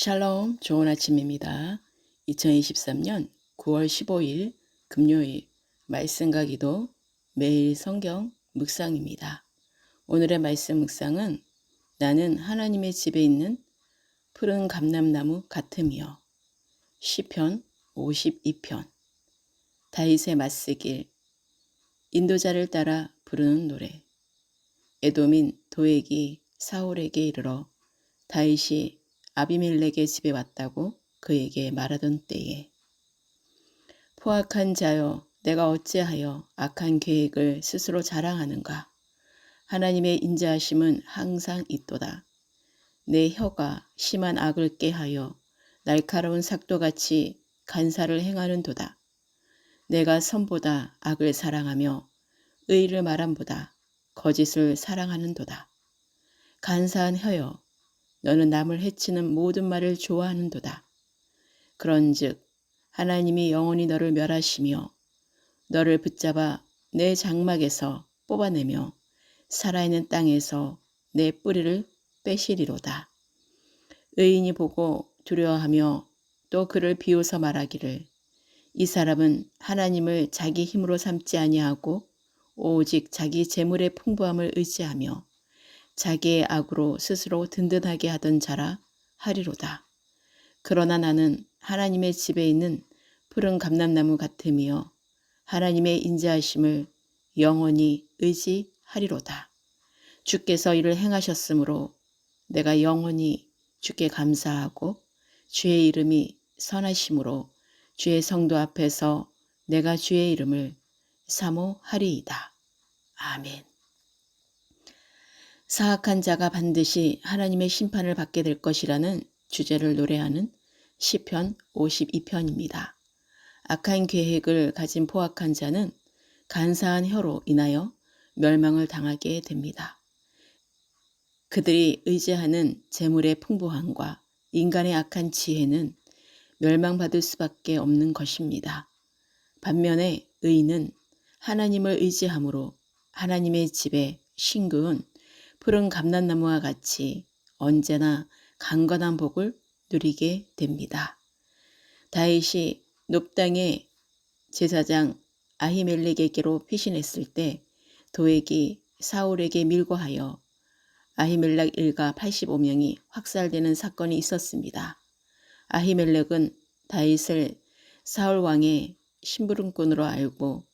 샬롬, 좋은 아침입니다. 2023년 9월 15일 금요일 말씀과 기도 매일 성경 묵상입니다. 오늘의 말씀 묵상은 나는 하나님의 집에 있는 푸른 감람나무 같음이요. 시편 52편 다윗의 맞쓰길 인도자를 따라 부르는 노래. 에돔인 도액이 사울에게 이르러 다윗이 아비멜렉의 집에 왔다고 그에게 말하던 때에 포악한 자여, 내가 어찌하여 악한 계획을 스스로 자랑하는가. 하나님의 인자하심은 항상 있도다. 내 혀가 심한 악을 꾀하여 날카로운 삭도같이 간사를 행하는도다. 내가 선보다 악을 사랑하며 의를 말함보다 거짓을 사랑하는도다. 간사한 혀여, 너는 남을 해치는 모든 말을 좋아하는도다. 그런즉 하나님이 영원히 너를 멸하시며 너를 붙잡아 내 장막에서 뽑아내며 살아있는 땅에서 내 뿌리를 빼시리로다. 의인이 보고 두려워하며 또 그를 비웃어 말하기를 이 사람은 하나님을 자기 힘으로 삼지 아니하고 오직 자기 재물의 풍부함을 의지하며 자기의 악으로 스스로 든든하게 하던 자라 하리로다. 그러나 나는 하나님의 집에 있는 푸른 감람나무 같으며 하나님의 인자하심을 영원히 의지하리로다. 주께서 이를 행하셨으므로 내가 영원히 주께 감사하고 주의 이름이 선하심으로 주의 성도 앞에서 내가 주의 이름을 사모하리이다. 아멘. 사악한 자가 반드시 하나님의 심판을 받게 될 것이라는 주제를 노래하는 시편 52편입니다. 악한 계획을 가진 포악한 자는 간사한 혀로 인하여 멸망을 당하게 됩니다. 그들이 의지하는 재물의 풍부함과 인간의 악한 지혜는 멸망받을 수밖에 없는 것입니다. 반면에 의인은 하나님을 의지함으로 하나님의 집에 심그은 푸른 감람나무와 같이 언제나 강건한 복을 누리게 됩니다. 다윗이 높당의 제사장 아히멜렉에게로 피신했을 때 도액이 사울에게 밀고하여 아히멜렉 일가 85명이 확살되는 사건이 있었습니다. 아히멜렉은 다윗을 사울 왕의 심부름꾼으로 알고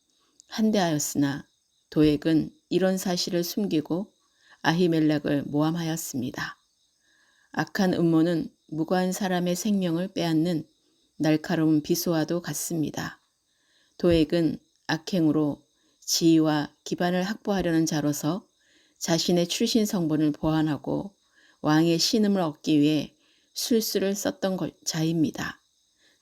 한대하였으나 도액은 이런 사실을 숨기고 아히멜렉을 모함하였습니다. 악한 음모는 무고한 사람의 생명을 빼앗는 날카로운 비수와도 같습니다. 도액은 악행으로 지위와 기반을 확보하려는 자로서 자신의 출신 성분을 보완하고 왕의 신임을 얻기 위해 술수를 썼던 자입니다.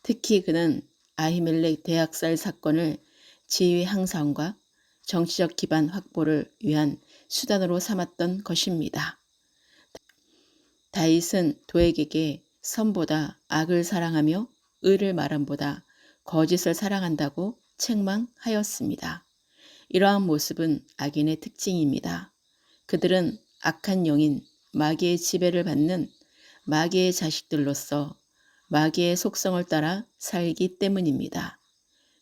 특히 그는 아히멜렉 대학살 사건을 지위 향상과 정치적 기반 확보를 위한 수단으로 삼았던 것입니다. 다윗은 도액에게 선보다 악을 사랑하며 의를 말함보다 거짓을 사랑한다고 책망하였습니다. 이러한 모습은 악인의 특징입니다. 그들은 악한 영인 마귀의 지배를 받는 마귀의 자식들로서 마귀의 속성을 따라 살기 때문입니다.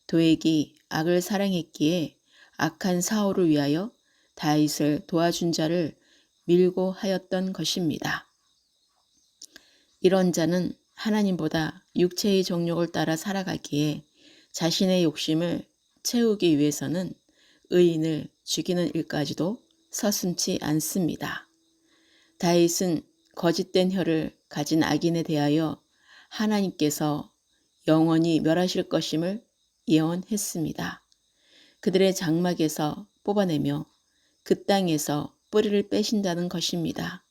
도액이 악을 사랑했기에 악한 사울을 위하여 다윗을 도와준 자를 밀고 하였던 것입니다. 이런 자는 하나님보다 육체의 정욕을 따라 살아가기에 자신의 욕심을 채우기 위해서는 의인을 죽이는 일까지도 서슴지 않습니다. 다윗은 거짓된 혀를 가진 악인에 대하여 하나님께서 영원히 멸하실 것임을 예언했습니다. 그들의 장막에서 뽑아내며 그 땅에서 뿌리를 빼신다는 것입니다.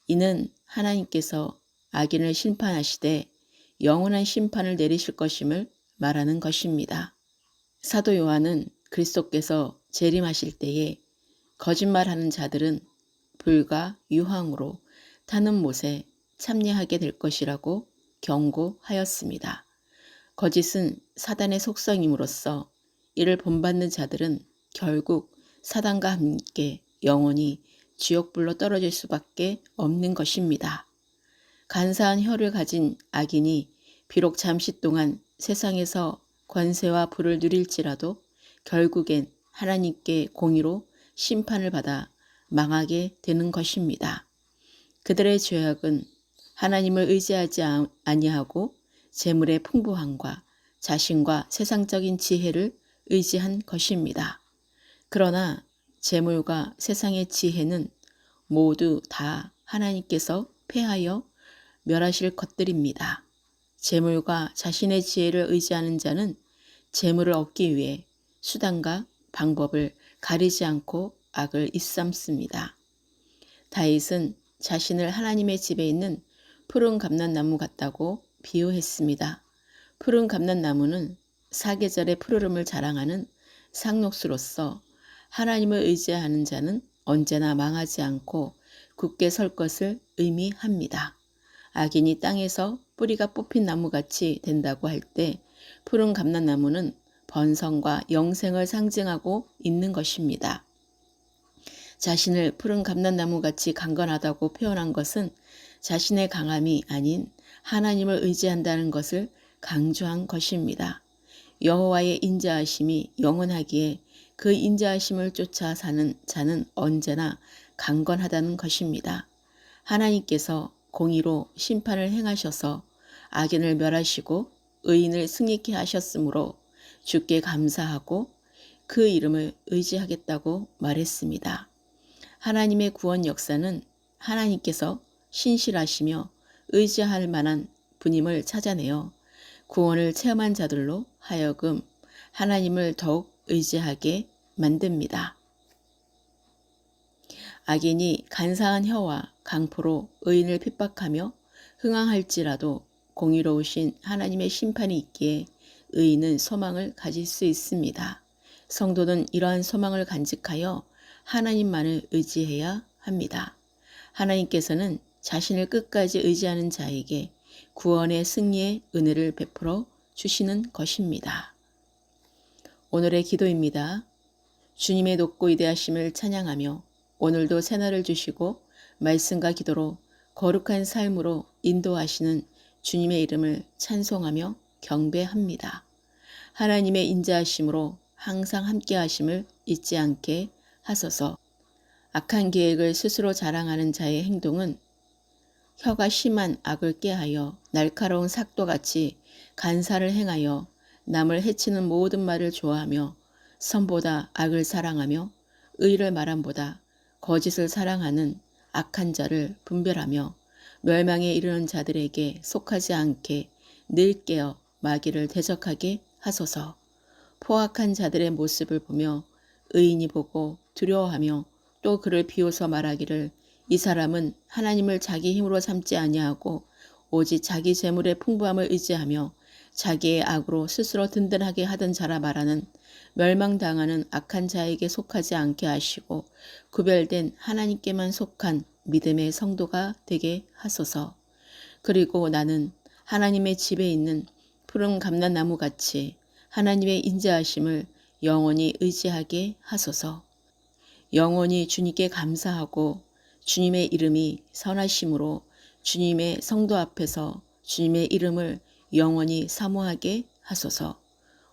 이는 하나님께서 악인을 심판하시되 영원한 심판을 내리실 것임을 말하는 것입니다. 사도 요한은 그리스도께서 재림하실 때에 거짓말하는 자들은 불과 유황으로 타는 못에 참여하게 될 것이라고 경고하였습니다. 거짓은 사단의 속성임으로써 이를 본받는 자들은 결국 사단과 함께 영원히 지옥불로 떨어질 수밖에 없는 것입니다. 간사한 혀를 가진 악인이 비록 잠시 동안 세상에서 권세와 부를 누릴지라도 결국엔 하나님께 공의로 심판을 받아 망하게 되는 것입니다. 그들의 죄악은 하나님을 의지하지 아니하고 재물의 풍부함과 자신과 세상적인 지혜를 의지한 것입니다. 그러나 재물과 세상의 지혜는 모두 다 하나님께서 폐하여 멸하실 것들입니다. 재물과 자신의 지혜를 의지하는 자는 재물을 얻기 위해 수단과 방법을 가리지 않고 악을 일삼습니다. 다윗은 자신을 하나님의 집에 있는 푸른 감람나무 같다고 비유했습니다. 푸른 감람나무는 사계절의 푸르름을 자랑하는 상록수로서 하나님을 의지하는 자는 언제나 망하지 않고 굳게 설 것을 의미합니다. 악인이 땅에서 뿌리가 뽑힌 나무같이 된다고 할 때 푸른 감람나무는 번성과 영생을 상징하고 있는 것입니다. 자신을 푸른 감람나무같이 강건하다고 표현한 것은 자신의 강함이 아닌 하나님을 의지한다는 것을 강조한 것입니다. 여호와의 인자하심이 영원하기에 그 인자하심을 쫓아 사는 자는 언제나 강건하다는 것입니다. 하나님께서 공의로 심판을 행하셔서 악인을 멸하시고 의인을 승리케 하셨으므로 주께 감사하고 그 이름을 의지하겠다고 말했습니다. 하나님의 구원 역사는 하나님께서 신실하시며 의지할 만한 분임을 찾아내어 구원을 체험한 자들로 하여금 하나님을 더욱 의지하게 만듭니다. 악인이 간사한 혀와 강포로 의인을 핍박하며 흥황할지라도 공의로우신 하나님의 심판이 있기에 의인은 소망을 가질 수 있습니다. 성도는 이러한 소망을 간직하여 하나님만을 의지해야 합니다. 하나님께서는 자신을 끝까지 의지하는 자에게 구원의 승리의 은혜를 베풀어 주시는 것입니다. 오늘의 기도입니다. 주님의 높고 위대하심을 찬양하며 오늘도 새날을 주시고 말씀과 기도로 거룩한 삶으로 인도하시는 주님의 이름을 찬송하며 경배합니다. 하나님의 인자하심으로 항상 함께하심을 잊지 않게 하소서. 악한 계획을 스스로 자랑하는 자의 행동은 혀가 심한 악을 꾀하여 날카로운 삭도같이 간사를 행하여 남을 해치는 모든 말을 좋아하며 선보다 악을 사랑하며 의를 말함보다 거짓을 사랑하는 악한 자를 분별하며 멸망에 이르는 자들에게 속하지 않게 늘 깨어 마귀를 대적하게 하소서. 포악한 자들의 모습을 보며 의인이 보고 두려워하며 또 그를 비웃어 말하기를 이 사람은 하나님을 자기 힘으로 삼지 아니하고 오직 자기 재물의 풍부함을 의지하며 자기의 악으로 스스로 든든하게 하던 자라 말하는 멸망당하는 악한 자에게 속하지 않게 하시고 구별된 하나님께만 속한 믿음의 성도가 되게 하소서. 그리고 나는 하나님의 집에 있는 푸른 감람나무같이 하나님의 인자하심을 영원히 의지하게 하소서. 영원히 주님께 감사하고 주님의 이름이 선하심으로 주님의 성도 앞에서 주님의 이름을 영원히 사모하게 하소서.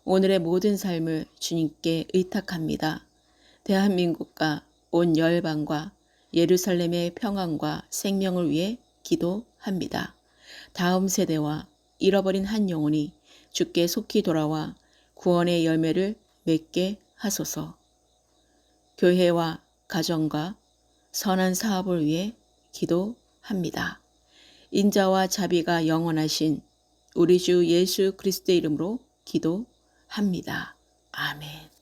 오늘의 모든 삶을 주님께 의탁합니다. 대한민국과 온 열방과 예루살렘의 평안과 생명을 위해 기도합니다. 다음 세대와 잃어버린 한 영혼이 주께 속히 돌아와 구원의 열매를 맺게 하소서. 교회와 가정과 선한 사업을 위해 기도합니다. 인자와 자비가 영원하신 우리 주 예수 그리스도의 이름으로 기도합니다. 아멘.